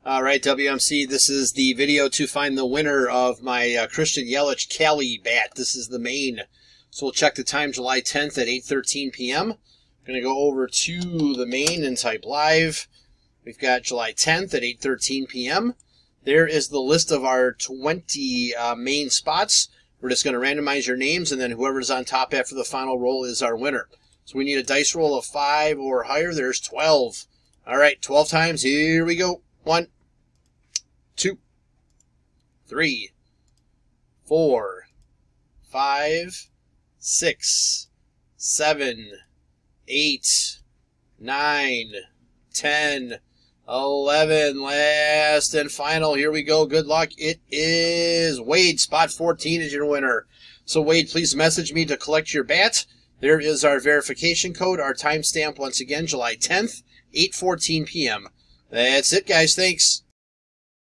All right, WMC, this is the video to find the winner of my Christian Yelich Cali bat. This is the main. So we'll check the time, July 10th at 8:13 p.m. I'm going to go over to the main and type live. We've got July 10th at 8:13 p.m. There is the list of our 20 main spots. We're just going to randomize your names, and then whoever's on top after the final roll is our winner. So we need a dice roll of 5 or higher. There's 12. All right, 12 times. Here we go. 1, 2, 3, 4, 5, 6, 7, 8, 9, 10, 11. Last and final. Here we go. Good luck. It is Wade. Spot 14 is your winner. So, Wade, please message me to collect your bat. There is our verification code. Our timestamp, once again, July 10th, 8:14 p.m. That's it, guys. Thanks.